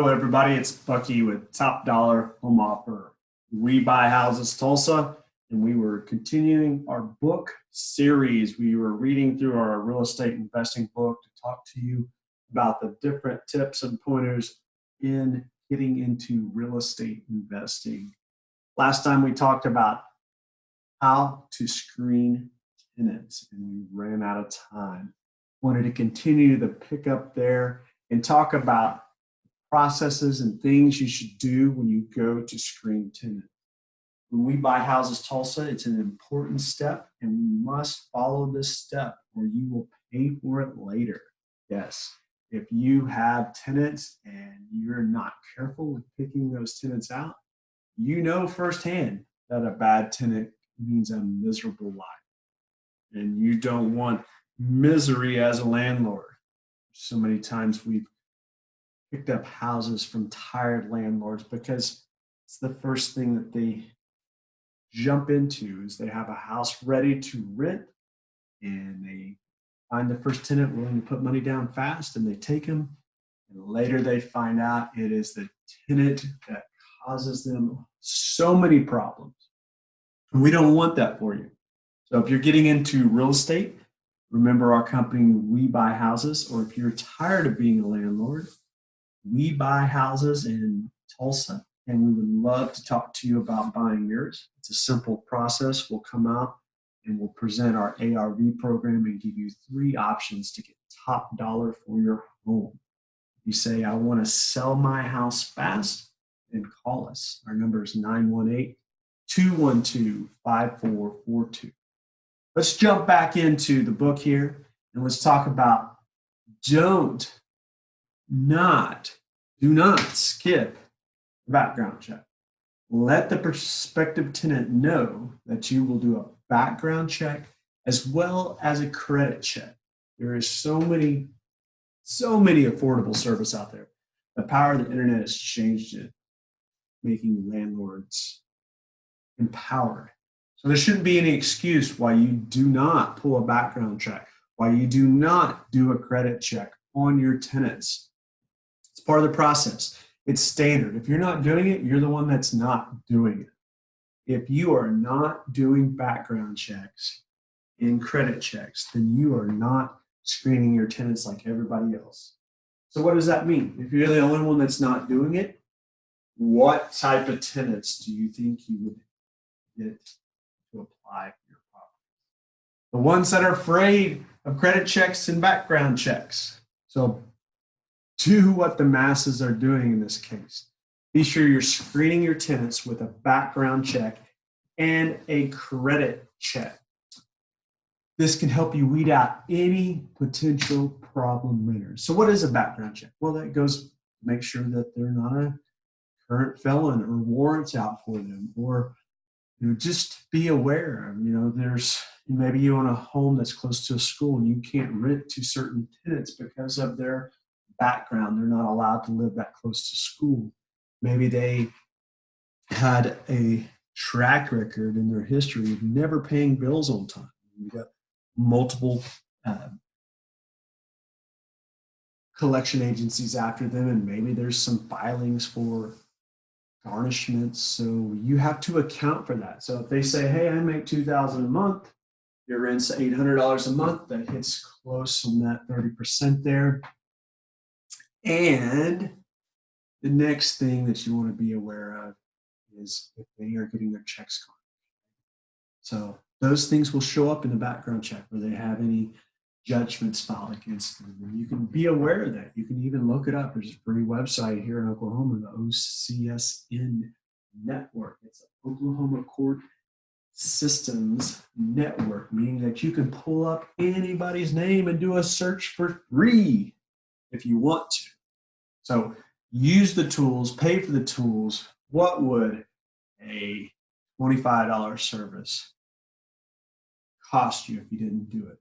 Hello, everybody. It's Bucky with Top Dollar Home Offer. We buy houses, Tulsa, and we were continuing our book series. We were reading through our real estate investing book to talk to you about the different tips and pointers in getting into real estate investing. Last time we talked about how to screen tenants, and we ran out of time. Wanted to continue to pick up there and talk about processes and things you should do when you go to screen tenants. When we buy houses, Tulsa, it's an important step, and we must follow this step or you will pay for it later. Yes, if you have tenants and you're not careful with picking those tenants out, you know firsthand that a bad tenant means a miserable life. And you don't want misery as a landlord. So many times we've picked up houses from tired landlords because it's the first thing that they jump into is they have a house ready to rent and they find the first tenant willing to put money down fast and they take them, and later they find out it is the tenant that causes them so many problems. And we don't want that for you. So if you're getting into real estate, remember our company, We Buy Houses, or if you're tired of being a landlord, we buy houses in Tulsa, and we would love to talk to you about buying yours. It's a simple process. We'll come out and we'll present our ARV program and give you 3 options to get top dollar for your home. If you say, I want to sell my house fast, then call us. Our number is 918-212-5442. Let's jump back into the book here and let's talk about do not skip the background check. Let the prospective tenant know that you will do a background check as well as a credit check. There is so many affordable service out there. The power of the internet has changed it, making landlords empowered. So there shouldn't be any excuse why you do not pull a background check, why you do not do a credit check on your tenants. It's part of the process. It's standard. If you're not doing it, you're the one that's not doing it. If you are not doing background checks and credit checks, then you are not screening your tenants like everybody else. So what does that mean? If you're the only one that's not doing it, what type of tenants do you think you would get to apply for your property? The ones that are afraid of credit checks and background checks. So do what the masses are doing in this case. Be sure you're screening your tenants with a background check and a credit check. This can help you weed out any potential problem renters. So what is a background check? Well, that goes to make sure that they're not a current felon or warrants out for them, or just be aware. There's maybe you own a home that's close to a school and you can't rent to certain tenants because of their background. They're not allowed to live that close to school. Maybe they had a track record in their history of never paying bills on time. You got multiple collection agencies after them, and maybe there's some filings for garnishments. So you have to account for that. So if they say, hey, I make $2,000 a month, your rent's $800 a month, that hits close on that 30% there. And the next thing that you want to be aware of is if they are getting their checks garnished. So those things will show up in the background check where they have any judgments filed against them. And you can be aware of that. You can even look it up. There's a free website here in Oklahoma, the OCSN Network. It's an Oklahoma Court Systems Network, meaning that you can pull up anybody's name and do a search for free if you want to. So use the tools, pay for the tools. What would a $25 service cost you if you didn't do it?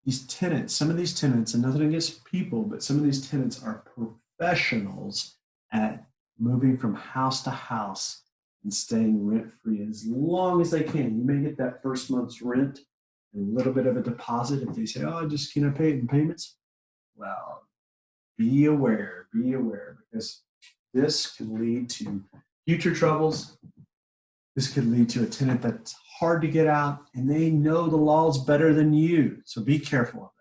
These tenants, some of these tenants, and nothing against people, but some of these tenants are professionals at moving from house to house and staying rent-free as long as they can. You may get that first month's rent and a little bit of a deposit if they say, oh, can I pay it in payments? Well, be aware, because this can lead to future troubles. This could lead to a tenant that's hard to get out, and they know the laws better than you. So be careful of it.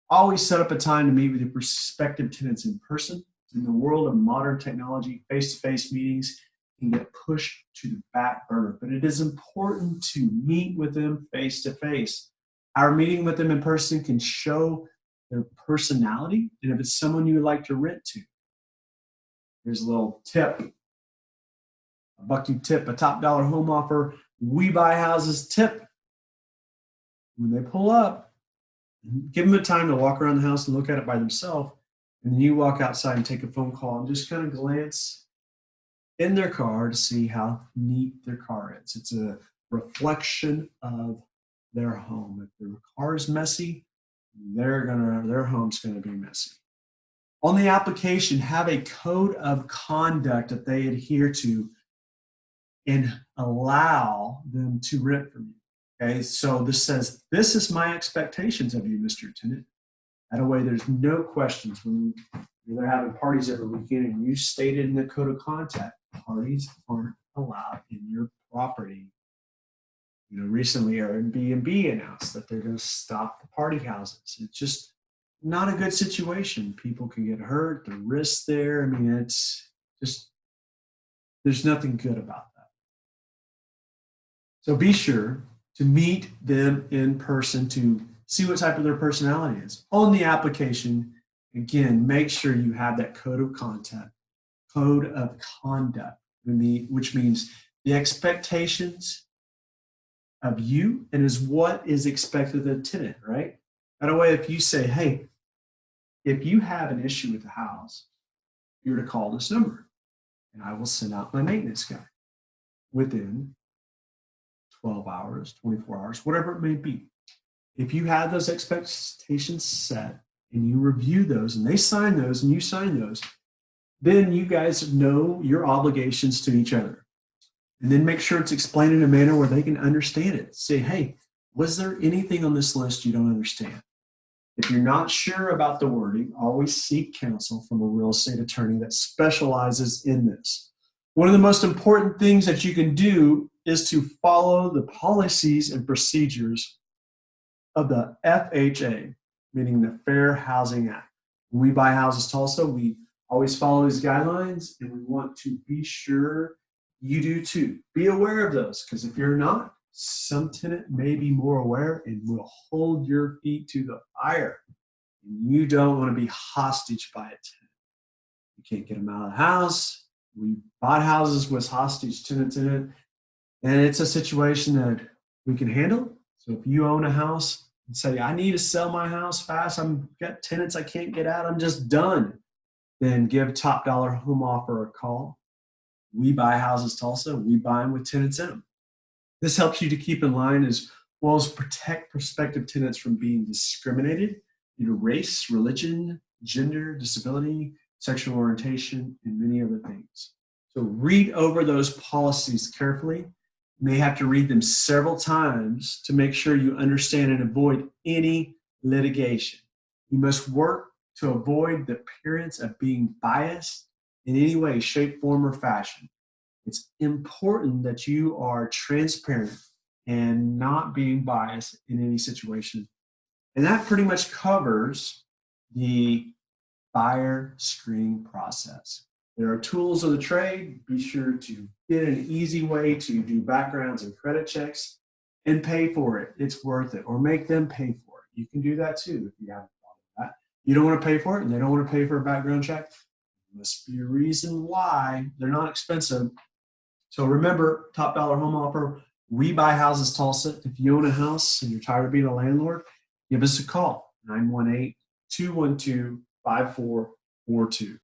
Always set up a time to meet with your prospective tenants in person. In the world of modern technology, face-to-face meetings can get pushed to the back burner, but it is important to meet with them face-to-face. Our meeting with them in person can show their personality, and if it's someone you would like to rent to. Here's a little tip, a Bucky tip, a top dollar home offer, we buy houses tip. When they pull up, give them a time to walk around the house and look at it by themselves. And then you walk outside and take a phone call and just kind of glance in their car to see how neat their car is. It's a reflection of their home. If their car is messy, their home's gonna be messy. On the application, have a code of conduct that they adhere to and allow them to rent from you. Okay, so this says, this is my expectations of you, Mr. Tenant. That way there's no questions when they're having parties every weekend and you stated in the code of conduct, parties aren't allowed in your property. Recently Airbnb announced that they're going to stop the party houses. It's just not a good situation. People can get hurt, the risk there. I mean, it's just, there's nothing good about that. So be sure to meet them in person to see what type of their personality is. On the application, again, make sure you have that code of conduct, which means the expectations of you and is what is expected of the tenant, right? That way, if you say, hey, if you have an issue with the house, you're to call this number and I will send out my maintenance guy within 12 hours, 24 hours, whatever it may be. If you have those expectations set and you review those and they sign those and you sign those, then you guys know your obligations to each other. And then make sure it's explained in a manner where they can understand it. Say, hey, was there anything on this list you don't understand? If you're not sure about the wording, always seek counsel from a real estate attorney that specializes in this. One of the most important things that you can do is to follow the policies and procedures of the FHA, meaning the Fair Housing Act. When we buy houses Tulsa, we always follow these guidelines, and we want to be sure you do too. Be aware of those, because if you're not, some tenant may be more aware and will hold your feet to the fire. And you don't want to be hostage by a tenant. You can't get them out of the house. We bought houses with hostage tenants in it, and it's a situation that we can handle. So if you own a house and say, I need to sell my house fast, I've got tenants I can't get out, I'm just done, then give Top Dollar Home Offer a call. We buy houses Tulsa, we buy them with tenants in them. This helps you to keep in line as well as protect prospective tenants from being discriminated due to race, religion, gender, disability, sexual orientation, and many other things. So read over those policies carefully. You may have to read them several times to make sure you understand and avoid any litigation. You must work to avoid the appearance of being biased in any way, shape, form, or fashion. It's important that you are transparent and not being biased in any situation. And that pretty much covers the buyer screening process. There are tools of the trade. Be sure to get an easy way to do backgrounds and credit checks and pay for it. It's worth it. Or make them pay for it. You can do that too if you haven't thought of that. You don't want to pay for it and they don't want to pay for a background check. There must be a reason why. They're not expensive. So remember, Top Dollar Home Offer, we buy houses Tulsa. If you own a house and you're tired of being a landlord, give us a call, 918-212-5442.